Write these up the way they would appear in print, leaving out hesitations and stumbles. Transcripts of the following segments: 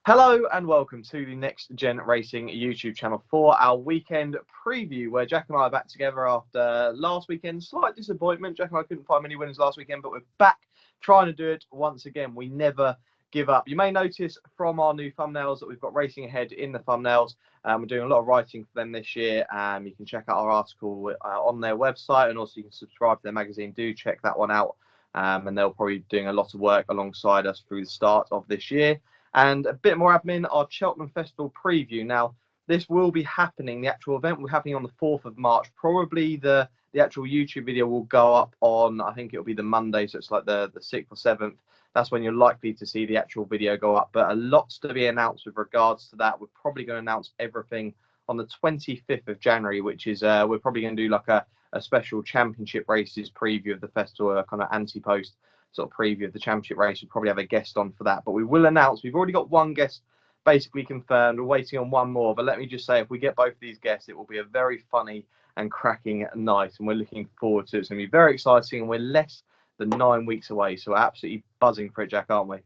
Hello and welcome to the Next Gen Racing YouTube channel for our weekend preview, where Jack and I are back together after last weekend. Slight disappointment. Jack and I couldn't find many winners last weekend, but we're back trying to do it once again. We never give up. You may notice from our new thumbnails that we've got racing ahead in the thumbnails. We're doing a lot of writing for them this year. You can check out our article on their website, and also you can subscribe to their magazine. Do check that one out. And they'll probably be doing a lot of work alongside us through the start of this year. And a bit more admin, our Cheltenham Festival preview. Now, this will be happening. The actual event will be happening on the 4th of March. Probably the actual YouTube video will go up on, I think it'll be the Monday, so it's like the 6th or 7th. That's when you're likely to see the actual video go up. But a lot's to be announced with regards to that. We're probably going to announce everything on the 25th of January, which is, we're probably going to do like a special championship races preview of the festival, a kind of Ante-post sort of preview of the championship race. We'll probably have a guest on for that, but we will announce. We've already got one guest basically confirmed. We're waiting on one more, but let me just say, if we get both of these guests, it will be a very funny and cracking night, and we're looking forward to it. It's going to be very exciting, and we're less than 9 weeks away, so we're absolutely buzzing for it, Jack, aren't we?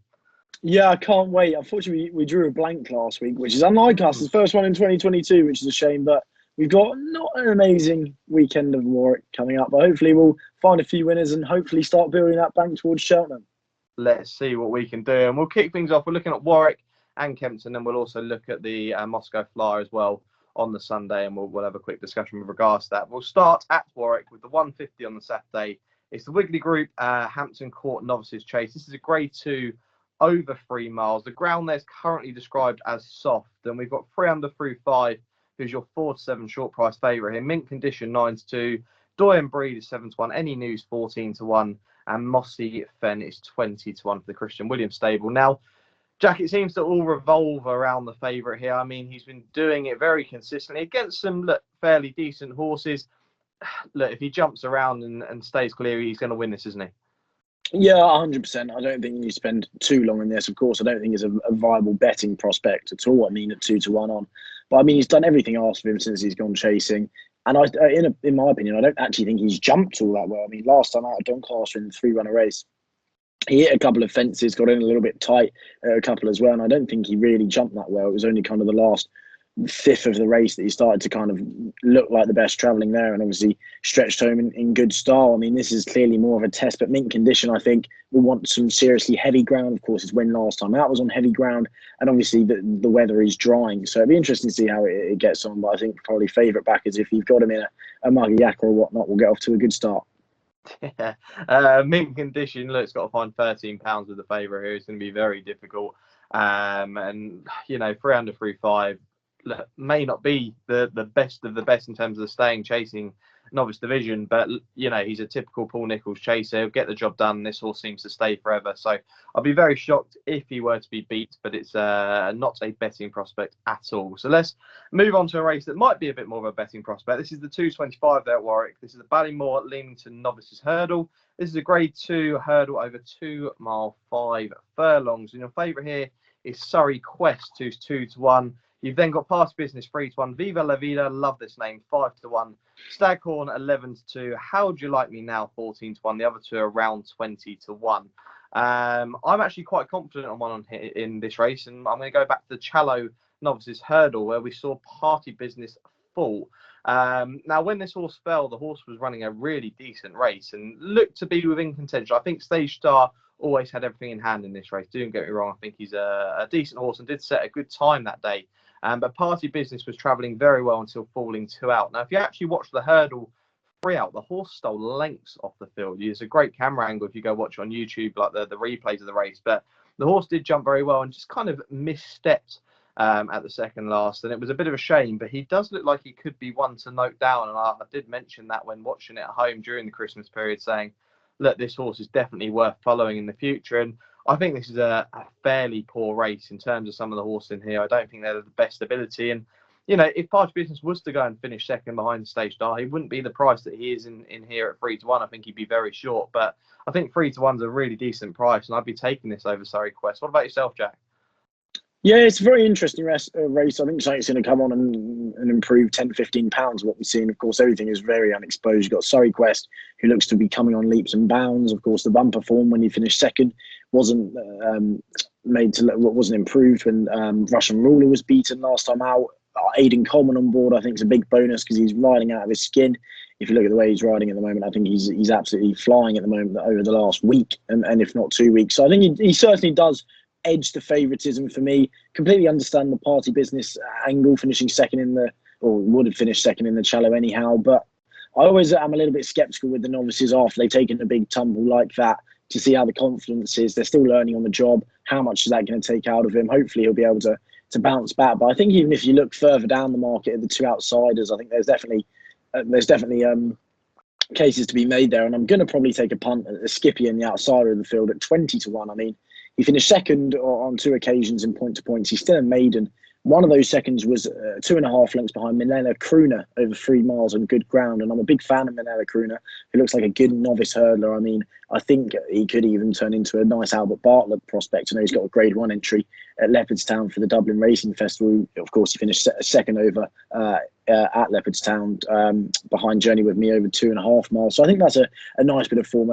Yeah, I can't wait. Unfortunately, we drew a blank last week, which is unlike us. It's the first one in 2022, which is a shame, but we've got not an amazing weekend of Warwick coming up, but hopefully we'll find a few winners and hopefully start building that bank towards Cheltenham. Let's see what we can do. And we'll kick things off. We're looking at Warwick and Kempton, and we'll also look at the Moscow Flyer as well on the Sunday, and we'll have a quick discussion with regards to that. We'll start at Warwick with the 150 on the Saturday. It's the Wiggly Group Hampton Court Novices Chase. This is a Grade 2 over 3 miles. The ground there is currently described as soft, and we've got 3 under through 5. Who's your 4-7 short price favourite here? Mint Condition 9-2, Doyen Breed is 7-1, Any News 14-1, and Mossy Fen is 20-1 for the Christian Williams stable. Now, Jack, it seems to all revolve around the favourite here. I mean, he's been doing it very consistently against some fairly decent horses. Look, if he jumps around and stays clear, he's going to win this, isn't he? Yeah, 100%. I don't think you spend too long in this. Of course, I don't think it's a viable betting prospect at all. I mean, at 2-1 on. But I mean, he's done everything asked of him since he's gone chasing. And in my opinion, I don't actually think he's jumped all that well. I mean, last time out of Doncaster in the 3-runner race, he hit a couple of fences, got in a little bit tight a couple as well. And I don't think he really jumped that well. It was only kind of the last fifth of the race that he started to kind of look like the best travelling there, and obviously stretched home in good style. I mean, this is clearly more of a test, but Mint Condition, I think, will want some seriously heavy ground. Of course, his win last time out was on heavy ground, and obviously the weather is drying, so it'd be interesting to see how it gets on. But I think probably favourite backers, if you've got him in a muggy yak or whatnot, will get off to a good start. Yeah, Mint Condition, look, it's got to find £13 with the favourite here. It's going to be very difficult. And, you know, 3 under through 5, may not be the best of the best in terms of the staying chasing novice division, but you know, he's a typical Paul Nicholls chaser. He'll get the job done. This horse seems to stay forever, so I'll be very shocked if he were to be beat, but it's not a betting prospect at all. So let's move on to a race that might be a bit more of a betting prospect. This is the 225 there at Warwick. This is the Ballymore Leamington Novices Hurdle. This is a Grade 2 hurdle over 2 mile 5 furlongs, and your favourite here is Surrey Quest, who's 2-1. You've then got Party Business 3-1, Viva La Vida, love this name, 5-1, Staghorn 11-2, How Do You Like Me Now 14-1, the other two are around 20-1. I'm actually quite confident on one in this race, and I'm going to go back to the Challow Novices Hurdle, where we saw Party Business fall. Now, when this horse fell, the horse was running a really decent race and looked to be within contention. I think Stage Star always had everything in hand in this race. Don't get me wrong, I think he's a decent horse and did set a good time that day. But Party Business was travelling very well until falling 2 out. Now, if you actually watch the hurdle 3 out, the horse stole lengths off the field. It's a great camera angle if you go watch on YouTube, like the replays of the race. But the horse did jump very well and just kind of misstepped at the second last. And it was a bit of a shame, but he does look like he could be one to note down. And I did mention that when watching it at home during the Christmas period, saying, look, this horse is definitely worth following in the future. And I think this is a fairly poor race in terms of some of the horses in here. I don't think they're the best ability. And, you know, if Party Business was to go and finish second behind Stage Star, he wouldn't be the price that he is in here at 3-1. I think he'd be very short. But I think 3-1 is a really decent price, and I'd be taking this over Surrey Quest. What about yourself, Jack? Yeah, it's a very interesting race. I think something's going to come on and improve £10-15 what we've seen. Of course, everything is very unexposed. You've got Surrey Quest, who looks to be coming on leaps and bounds. Of course, the bumper form when he finished second wasn't wasn't improved when Russian Ruler was beaten last time out. Aidan Coleman on board, I think, is a big bonus because he's riding out of his skin. If you look at the way he's riding at the moment, I think he's absolutely flying at the moment over the last week and if not 2 weeks. So I think he certainly does edge the favouritism for me. Completely understand the party business angle, finishing second or would have finished second in the Challow anyhow. But I always am a little bit sceptical with the novices after they've taken a big tumble like that to see how the confidence is. They're still learning on the job. How much is that going to take out of him? Hopefully he'll be able to bounce back. But I think even if you look further down the market at the two outsiders, I think there's definitely cases to be made there. And I'm going to probably take a punt at Skippy and the outsider of the field at 20-1. I mean, he finished second on 2 occasions in point-to-points. He's still a maiden. One of those seconds was 2.5 lengths behind Minella Kruna over 3 miles on good ground. And I'm a big fan of Minella Kruna, who looks like a good novice hurdler. I mean, I think he could even turn into a nice Albert Bartlett prospect. I know he's got a Grade 1 entry at Leopardstown for the Dublin Racing Festival. Of course, he finished second over at Leopardstown behind Journey With Me over 2.5 miles. So I think that's a nice bit of form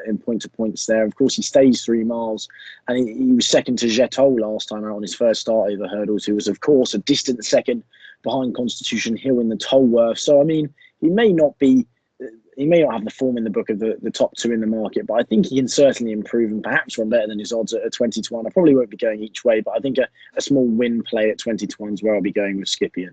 in point-to-points there. Of course, he stays 3 miles, and he was second to Jetol last time out on his first start over hurdles, who was, of course, a distant second behind Constitution Hill in the Tolworth. So, I mean, he may not have the form in the book of the top 2 in the market, but I think he can certainly improve and perhaps run better than his odds at 20-1. I probably won't be going each way, but I think a small win play at 20-1 is where I'll be going with Scipion.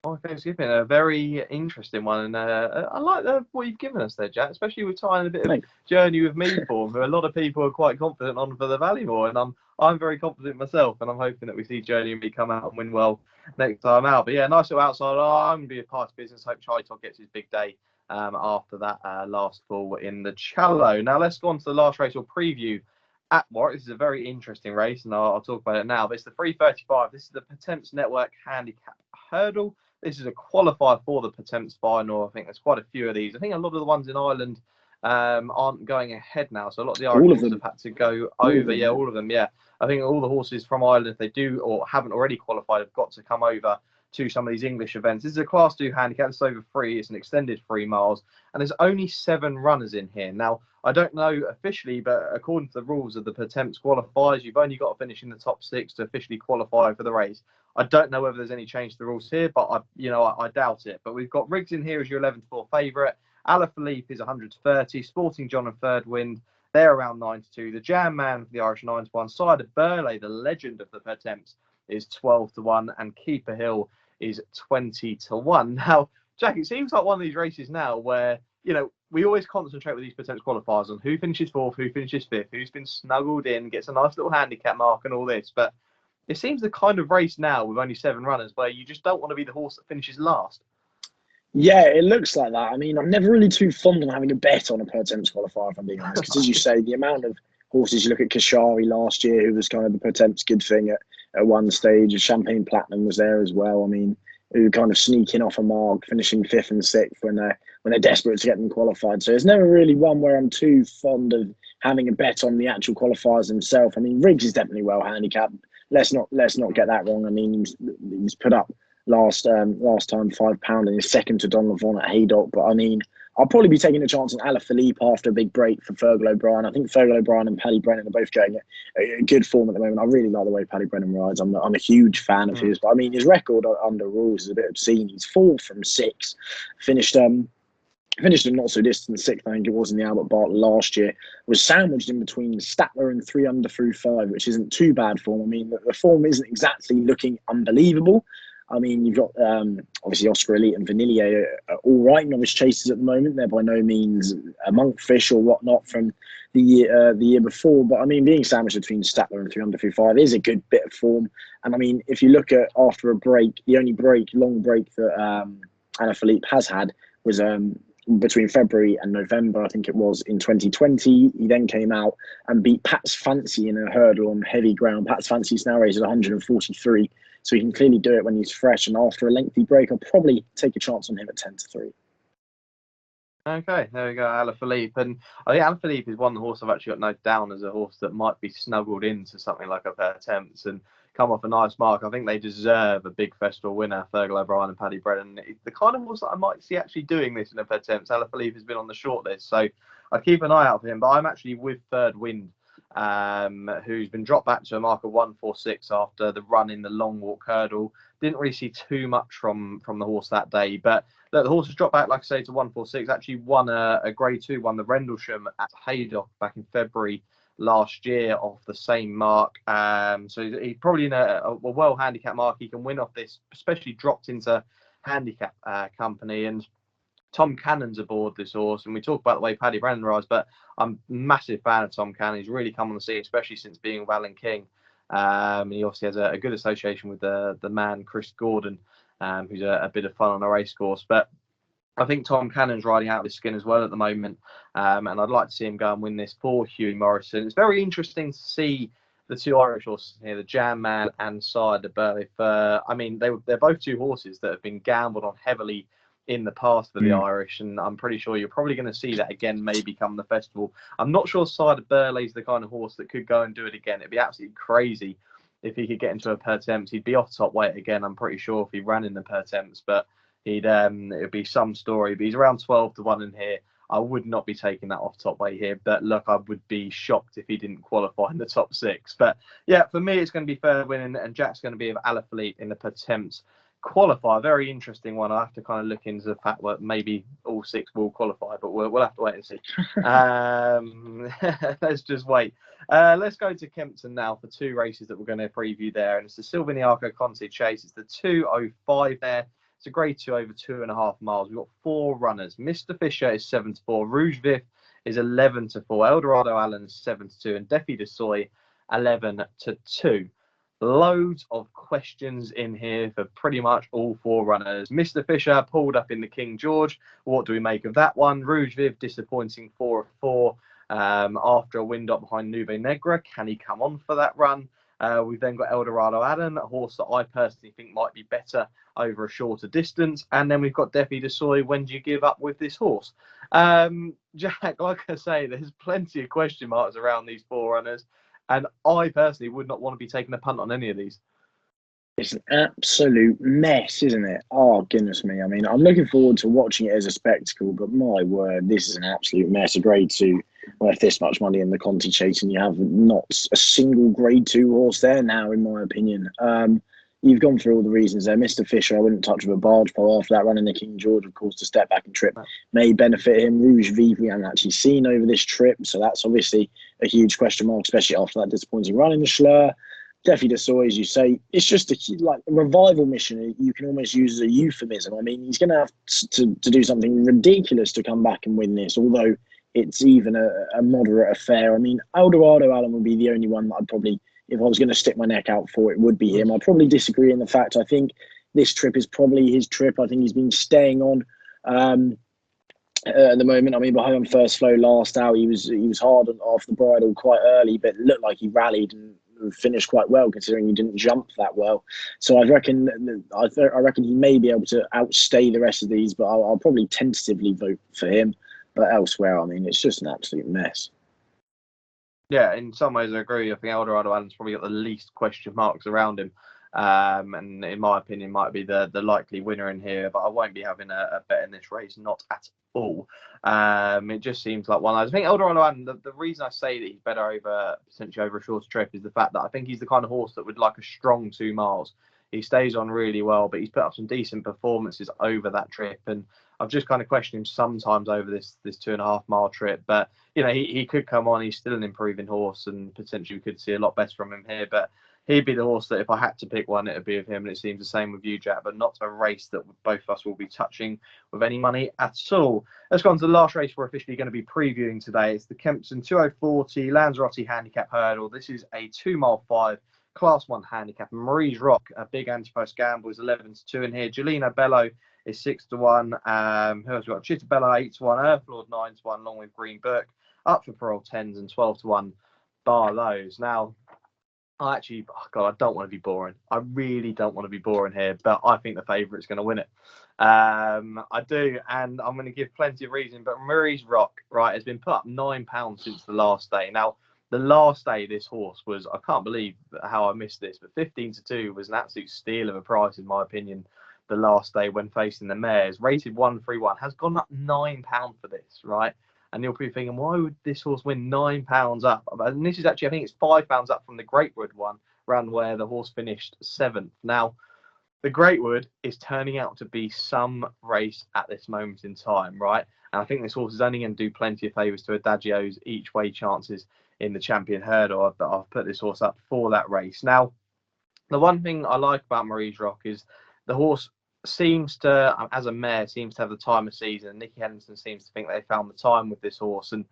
Okay, Scipion, a very interesting one, and I like what you've given us there, Jack, especially with tying a bit of Journey With Me form, who a lot of people are quite confident on for the Ballymore, and I'm very confident myself, and I'm hoping that we see Journey With Me come out and win well next time out. But yeah, nice little outside. I'm going to be a part of business. Hope Chaitok gets his big day after that last fall in the Challow. Now let's go on to the last race or preview at Warwick. This is a very interesting race, and I'll talk about it now. But it's the 3:35. This is the Pertemps Network Handicap Hurdle. This is a qualifier for the Pertemps final. I think there's quite a few of these. I think a lot of the ones in Ireland aren't going ahead now, so a lot of the Irish horses have had to go over. Yeah, all of them. Yeah, I think all the horses from Ireland, if they do or haven't already qualified, have got to come over to some of these English events. This is a Class 2 handicap. It's over 3. It's an extended 3 miles, and there's only 7 runners in here. Now, I don't know officially, but according to the rules of the Pertemps qualifiers, you've only got to finish in the top 6 to officially qualify for the race. I don't know whether there's any change to the rules here, but I doubt it. But we've got Riggs in here as your 11-4 favourite. Alaphilippe is 130. Sporting John and Third Wind, they're around 9-2. The Jam Man for the Irish 9-1. Cider Burley, the legend of the Pertemps, is 12-1, and Keeper Hill is 20-1. Now, Jack, it seems like one of these races now where, we always concentrate with these Pertemps qualifiers on who finishes 4th, who finishes 5th, who's been snuggled in, gets a nice little handicap mark and all this. But it seems the kind of race now with only 7 runners where you just don't want to be the horse that finishes last. Yeah, it looks like that. I mean, I'm never really too fond of having a bet on a Pertemps qualifier, if I'm being honest. Because as you say, the amount of horses, you look at Kashari last year, who was kind of the Pertemps good thing at one stage. Champagne Platinum was there as well. I mean, who kind of sneaking off a mark, finishing 5th and 6th when they're desperate to get them qualified. So it's never really one where I'm too fond of having a bet on the actual qualifiers themselves. I mean, Riggs is definitely well handicapped. Let's not get that wrong. I mean, he's put up last time £5 and he's second to Don Levon at Haydock. But I mean, I'll probably be taking a chance on Alaphilippe after a big break for Fergal O'Brien. I think Fergal O'Brien and Paddy Brennan are both going a good form at the moment. I really like the way Paddy Brennan rides. I'm a huge fan of his. But I mean, his record under rules is a bit obscene. He's 4 from 6. Finished a not so distant 6th, I think it was, in the Albert Bartlett last year. Was sandwiched in between Statler and 3 under through 5, which isn't too bad form. I mean, the form isn't exactly looking unbelievable. I mean, you've got obviously Oscar Elite and Vanillier are all right novice chasers at the moment. They're by no means a monkfish or whatnot from the year before. But I mean, being sandwiched between Statler and 3 under through 5 is a good bit of form. And I mean, if you look at after a break, the only long break that Alaphilippe has had was between February and November, I think it was, in 2020. He then came out and beat Pat's Fancy in a hurdle on heavy ground. Pat's Fancy is now raised at 143, so he can clearly do it when he's fresh. And after a lengthy break, I'll probably take a chance on him at 10-3. Okay, there we go, Alaphilippe. And I think Alaphilippe is one horse I've actually got noted down as a horse that might be snuggled into something like a Pertemps and come off a nice mark. I think they deserve a big festival winner, Fergal O'Brien and Paddy Brennan. It's the kind of horse that I might see actually doing this in a Pertemps. Alaphilippe has been on the short list, so I'd keep an eye out for him. But I'm actually with Third Wind who's been dropped back to a mark of 146 after the run in the long walk hurdle. Didn't really see too much from the horse that day, but look, the horse has dropped back, like I say, to 146. Actually won a Grade 2, won the Rendlesham at Haydock back in February last year off the same mark. So he's probably in a well handicapped mark. He can win off this, especially dropped into handicap company. And Tom Cannon's aboard this horse, and we talk about the way Paddy Brennan rides, but I'm a massive fan of Tom Cannon. He's really come on the scene, especially since being with Alan King. He obviously has a good association with the man Chris Gordon, who's a bit of fun on a race course. But I think Tom Cannon's riding out of his skin as well at the moment, and I'd like to see him go and win this for Hughie Morrison. It's very interesting to see the two Irish horses here, the Jam Man and Sire de Burleigh. I mean, they're both two horses that have been gambled on heavily in the past for the Irish, and I'm pretty sure you're probably going to see that again maybe come the festival. I'm not sure Sire de Burleigh's the kind of horse that could go and do it again. It'd be absolutely crazy if he could get into a per temps. He'd be off top weight again, I'm pretty sure, if he ran in the per temps, but it'd be some story. But he's around 12 to 1 in here. I would not be taking that off top weight here, but look, I would be shocked if he didn't qualify in the top 6. But yeah, for me, it's going to be fair winning, and Jack's going to be with Alaphilippe in the per temps qualify. Very interesting one. I have to kind of look into the fact that maybe all 6 will qualify, but we'll have to wait and see. Let's just wait. Let's go to Kempton now for 2 races that we're going to preview there, and it's the Silviniaco Conti Chase. It's the 2:05 there. It's a Grade 2 over 2.5 miles. We've got 4 runners. Mr. Fisher is 7 to 4. Rouge Vif is 11 to 4. Eldorado Allen is 7 to 2, and Defi de Soy 11 to 2. Loads of questions in here for pretty much all 4 runners. Mr. Fisher pulled up in the King George. What do we make of that one? Rouge Viv disappointing 4 of 4 after a wind up behind Nube Negra. Can he come on for that run? We've then got Eldorado Allen, a horse that I personally think might be better over a shorter distance. And then we've got Defi de Soy. When do you give up with this horse? Jack, like I say, there's plenty of question marks around these 4 runners. And I personally would not want to be taking a punt on any of these. It's an absolute mess, isn't it? Oh, goodness me. I mean, I'm looking forward to watching it as a spectacle, but my word, this is an absolute mess. A Grade 2 worth this much money in the Conti Chase, and you have not a single Grade 2 horse there now, in my opinion. You've gone through all the reasons there. Mr. Fisher, I wouldn't touch with a barge pole after that run in the King George. Of course, to step back and trip may benefit him. Rouge Vive, we haven't actually seen over this trip, so that's obviously a huge question mark, especially after that disappointing run in the Schlur. Defi de Soy, as you say, it's just a revival mission. You can almost use as a euphemism. I mean, he's going to have to do something ridiculous to come back and win this, although it's even a moderate affair. I mean, Eldorado Allen would be the only one that I'd probably, if I was going to stick my neck out for, it would be him. I probably disagree in the fact I think this trip is probably his trip. I think he's been staying on at the moment. I mean, behind first flow last out, he was hard off the bridle quite early, but it looked like he rallied and finished quite well considering he didn't jump that well. So I reckon he may be able to outstay the rest of these, but I'll probably tentatively vote for him. But elsewhere, I mean, it's just an absolute mess. Yeah, in some ways I agree. I think Eldorado Allen's probably got the least question marks around him. And in my opinion, might be the likely winner in here, but I won't be having a bet in this race, not at all. It just seems like one of those. I think Eldorado Allen, the reason I say that he's better potentially over a shorter trip is the fact that I think he's the kind of horse that would like a strong 2 miles. He stays on really well, but he's put up some decent performances over that trip, and I've just kind of questioned him sometimes over this 2.5 mile trip. But you know, he could come on. He's still an improving horse, and potentially we could see a lot better from him here. But he'd be the horse that if I had to pick one, it would be of him. And it seems the same with you, Jack, but not a race that both of us will be touching with any money at all. Let's go on to the last race we're officially going to be previewing today. It's the Kempton 2040 Lanzarote Handicap Hurdle. This is a 2 mile 5 Class 1 handicap. Marie's Rock, a big Ante-post gamble, is 11 to 2 in here. Gelino Bello is 6 to 1. Who else we got? Chittabella 8 to 1. Earthlord 9 to 1, along with Green Burke. Up for parole 10s and 12 to 1 Barlows. Now, I don't want to be boring. I really don't want to be boring here, but I think the favourite's going to win it. I do, and I'm going to give plenty of reason. But Marie's Rock, right, has been put up £9 since the last day. Now, the last day this horse was, I can't believe how I missed this, but 15 to 2 was an absolute steal of a price, in my opinion, the last day when facing the mares. Rated 131, has gone up £9 for this, right? And you'll be thinking, why would this horse win £9 up? And this is actually, I think it's £5 up from the Greatwood one, round where the horse finished 7th. Now, the Greatwood is turning out to be some race at this moment in time, right? And I think this horse is only going to do plenty of favours to Adagio's each way chances in the Champion Hurdle. I've put this horse up for that race. Now, the one thing I like about Marie's Rock is the horse seems to, as a mare, seems to have the time of season. Nicky Henderson seems to think they found the time with this horse. And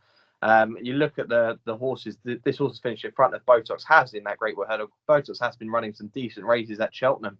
you look at the horses, this horse has finished in front of Botox has in that Greatwood Hurdle. Botox has been running some decent races at Cheltenham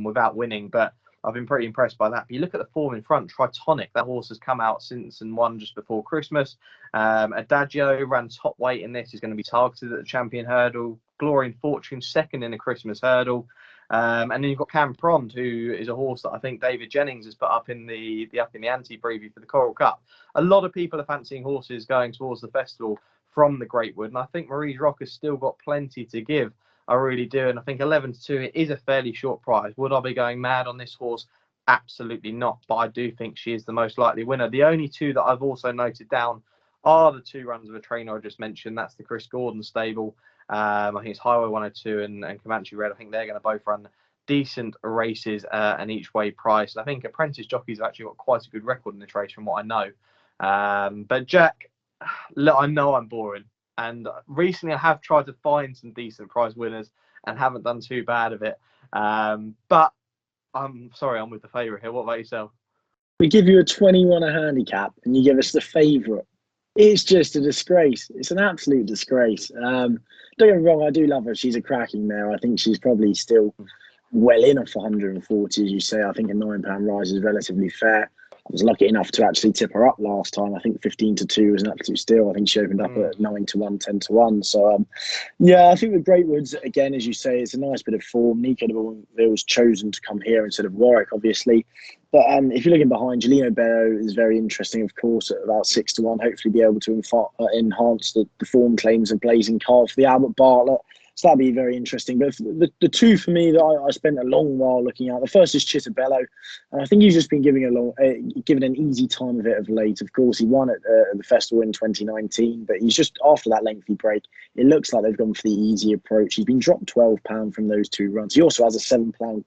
without winning, but I've been pretty impressed by that. But you look at the form in front, Tritonic, that horse has come out since and won just before Christmas. Adagio ran top weight in this, is going to be targeted at the Champion Hurdle. Glory and Fortune second in the Christmas Hurdle. And then you've got Cam Prond, who is a horse that I think David Jennings has put up in the ante preview for the Coral Cup. A lot of people are fancying horses going towards the festival from the Greatwood, and I think Marie's Rock has still got plenty to give. I really do, and I think 11-2 it is a fairly short price. Would I be going mad on this horse? Absolutely not, but I do think she is the most likely winner. The only two that I've also noted down are the 2 runs of a trainer I just mentioned. That's the Chris Gordon stable. I think it's Highway 102 and Comanche Red. I think they're going to both run decent races and each way price. I think apprentice jockeys have actually got quite a good record in this race from what I know. But Jack, look, I know I'm boring. And recently I have tried to find some decent prize winners and haven't done too bad of it. But I'm sorry, I'm with the favourite here. What about yourself? We give you a 21 a handicap and you give us the favourite. It's just a disgrace. It's an absolute disgrace. Don't get me wrong, I do love her. She's a cracking mare. I think she's probably still well in off 140, as you say. I think a £9 rise is relatively fair. I was lucky enough to actually tip her up last time. I think 15-2 was an absolute steal. I think she opened up at 9-1, 10-1. So, yeah, I think the Greatwoods, again, as you say, it's a nice bit of form. Nico was chosen to come here instead of Warwick, obviously. But if you're looking behind, Gelino Bello is very interesting, of course, at about 6-1. Hopefully be able to enhance the form claims of Blazing Carl for the Albert Bartlett. So that'd be very interesting. But the two for me that I spent a long while looking at, the first is Chittabello. And I think he's just been given an easy time of it of late. Of course, he won at the festival in 2019, but he's just, after that lengthy break, it looks like they've gone for the easy approach. He's been dropped £12 from those 2 runs. He also has a £7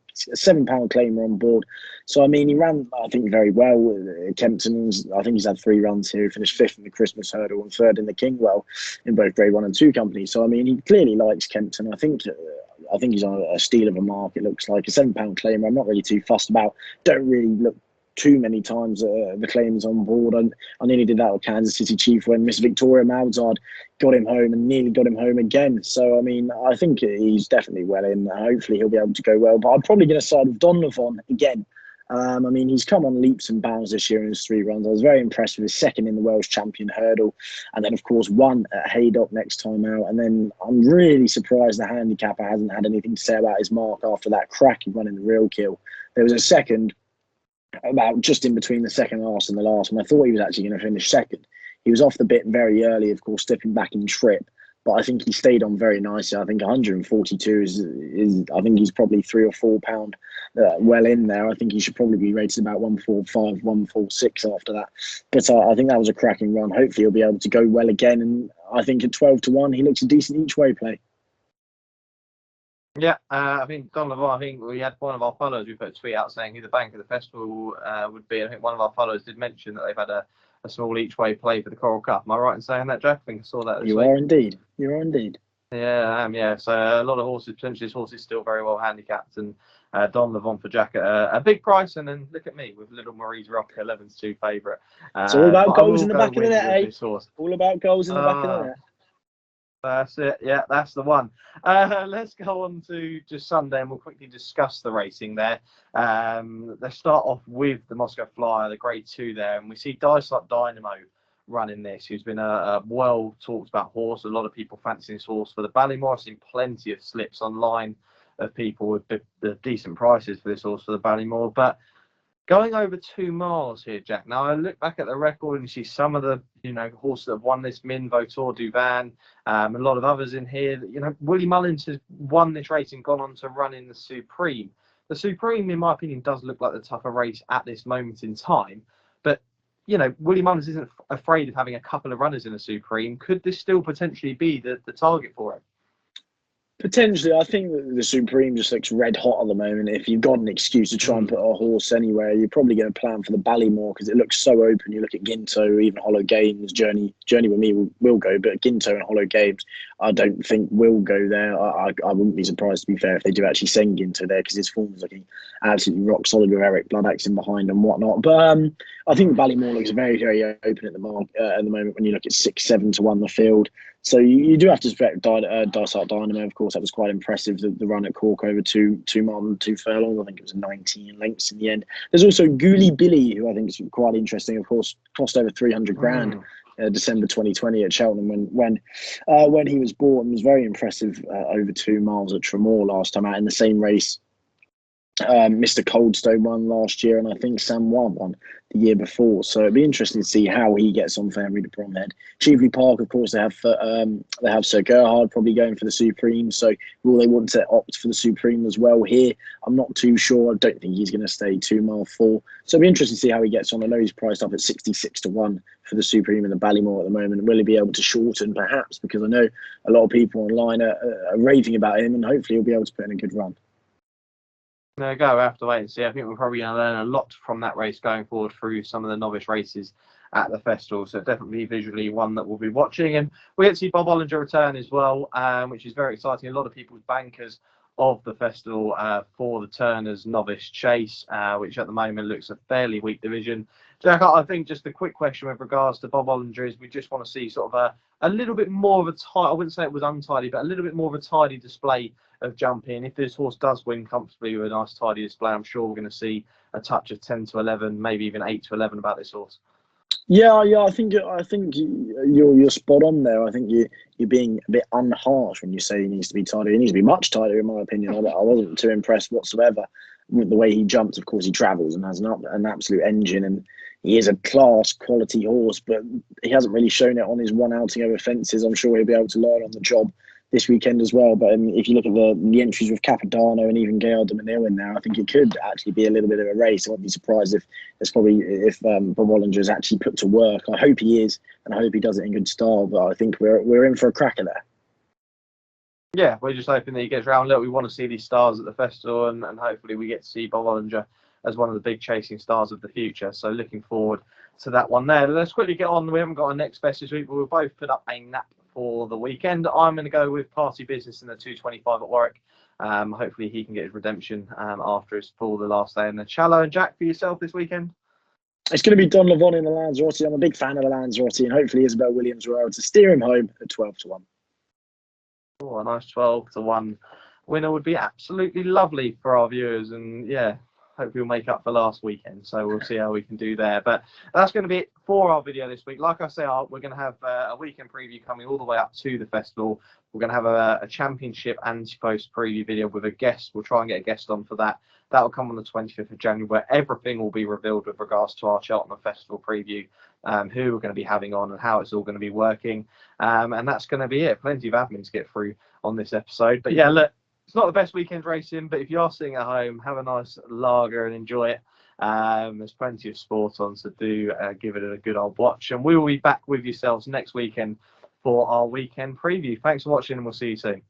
claimer on board. So, I mean, he ran, I think, very well with Kempton. I think he's had 3 runs here. He finished 5th in the Christmas Hurdle and 3rd in the Kingwell in both Grade 1 and 2 companies. So, I mean, he clearly likes Kempton. I think he's on a steal of a mark, it looks like. A £7 claimer, I'm not really too fussed about. Don't really look too many times the claims on board. I nearly did that with Kansas City Chief when Miss Victoria Malzard got him home and nearly got him home again. So, I mean, I think he's definitely well in. Hopefully he'll be able to go well. But I'm probably going to side with Don Levon again. I mean, he's come on leaps and bounds this year in his 3 runs. I was very impressed with his 2nd in the Welsh Champion Hurdle. And then, of course, 1 at Haydock next time out. And then I'm really surprised the handicapper hasn't had anything to say about his mark after that cracking run in the Real Kill. There was a second, about just in between the second last and the last, and I thought he was actually going to finish 2nd. He was off the bit very early, of course, stepping back in trip. But I think he stayed on very nicely. I think 142 is I think he's probably £3 or £4 well in there. I think he should probably be rated about 145, 146 after that. But I think that was a cracking run. Hopefully he'll be able to go well again. And I think at 12-1, he looks a decent each way play. Yeah, I think Don Levon, I think we had one of our followers, we put a tweet out saying who the bank of the festival would be. I think one of our followers did mention that they've had a small each way play for the Coral Cup. Am I right in saying that, Jack? I think I saw that this week. You are indeed. Yeah, I am, yeah. So a lot of horses, potentially this horse is still very well handicapped. And Don Levon for Jack at a big price. And then look at me with little Marie's Rock, 11-2 favourite. It's all about goals in the back of the net, eh? All about goals in the back of the net. That's it. Yeah, that's the one. Let's go on to just Sunday and we'll quickly discuss the racing there. Let's start off with the Moscow Flyer, the Grade 2 there. And we see Dice Like Dynamo running this, who's been a well talked about horse. A lot of people fancy this horse for the Ballymore. I've seen plenty of slips online of people with the decent prices for this horse for the Ballymore. But going over 2 miles here, Jack. Now I look back at the record and you see some of the horses that have won this: Min, Votor, Duvan, a lot of others in here. Willie Mullins has won this race and gone on to run in the Supreme. The Supreme, in my opinion, does look like the tougher race at this moment in time. But you know, Willie Mullins isn't afraid of having a couple of runners in a Supreme. Could this still potentially be the target for him? Potentially, I think that the Supreme just looks red hot at the moment. If you've got an excuse to try and put a horse anywhere, you're probably going to plan for the Ballymore because it looks so open. You look at Ginto, even Hollow Games, Journey with me will go, but Ginto and Hollow Games, I don't think will go there. I wouldn't be surprised, to be fair, if they do actually send Ginto there because his form's looking absolutely rock solid with Eric Bloodaxe in behind and whatnot. But I think the Ballymore looks very, very open at the moment when you look at 6-7 to 1 the field. So you do have to respect Dysart Dynamo, of course. That was quite impressive, the run at Cork over two miles and 2 furlongs. I think it was 19 lengths in the end. There's also Ghoulie Billy, who I think is quite interesting, of course, cost over 300 grand. December 2020 at Cheltenham when he was bought, and was very impressive over 2 miles at Tremor last time out in the same race. Mr. Coldstone won last year, and I think Sam won the year before. So it'd be interesting to see how he gets on for Henry de Bromhead. Cheveley Park, of course, they have Sir Gerhard probably going for the Supreme. So will they want to opt for the Supreme as well here? I'm not too sure. I don't think he's going to stay 2 mile 4. So it'll be interesting to see how he gets on. I know he's priced up at 66 to 1 for the Supreme in the Ballymore at the moment. Will he be able to shorten, perhaps? Because I know a lot of people online are raving about him, and hopefully he'll be able to put in a good run. There we go. We'll have to wait and see. I think we're probably going to learn a lot from that race going forward through some of the novice races at the festival. So definitely visually one that we'll be watching. And we get to see Bob Olinger return as well, which is very exciting. A lot of people's bankers of the festival for the Turners Novice Chase, which at the moment looks a fairly weak division. Jack, I think just a quick question with regards to Bob Olinger is we just want to see sort of a little bit more of a tidy, I wouldn't say it was untidy, but a little bit more of a tidy display of jumping. If this horse does win comfortably with a nice tidy display, I'm sure we're going to see a touch of 10 to 11, maybe even 8 to 11 about this horse. Yeah. I think you're spot on there. I think you're being a bit unharsh when you say he needs to be tighter. He needs to be much tighter, in my opinion. I wasn't too impressed whatsoever with the way he jumps. Of course, he travels and has an absolute engine, and he is a class quality horse, but he hasn't really shown it on his one outing over fences. I'm sure he'll be able to learn on the job this weekend as well. But if you look at the entries with Capodanno and even Gail de Manil in there, I think it could actually be a little bit of a race. I won't be surprised if Bob Olinger is actually put to work. I hope he is, and I hope he does it in good style. But I think we're in for a cracker there. Yeah, we're just hoping that he gets round. Look, we want to see these stars at the festival, and hopefully we get to see Bob Olinger as one of the big chasing stars of the future. So looking forward to that one there. Let's quickly get on. We haven't got our next best this week, but we'll both put up a nap for the weekend. I'm going to go with Party Business in the 225 at Warwick. Hopefully he can get his redemption after his fall the last day in the Shallow. And Jack, for yourself this weekend? It's going to be Don Levon in the Lanzarote. I'm a big fan of the Lanzarote, and hopefully Isabel Williams will be able to steer him home at 12 to 1. Oh, a nice 12 to 1 winner would be absolutely lovely for our viewers. And yeah, hopefully we'll make up for last weekend. So we'll see how we can do there. But that's going to be it for our video this week. Like I say, we're going to have a weekend preview coming all the way up to the festival. We're going to have a championship Ante-post preview video with a guest. We'll try and get a guest on for that. That will come on the 25th of January, where everything will be revealed with regards to our Cheltenham Festival preview, who we're going to be having on and how it's all going to be working. And that's going to be it. Plenty of admin to get through on this episode. But yeah, look, it's not the best weekend racing, but if you are sitting at home, have a nice lager and enjoy it. There's plenty of sport on, so do give it a good old watch. And we will be back with yourselves next weekend for our weekend preview. Thanks for watching, and we'll see you soon.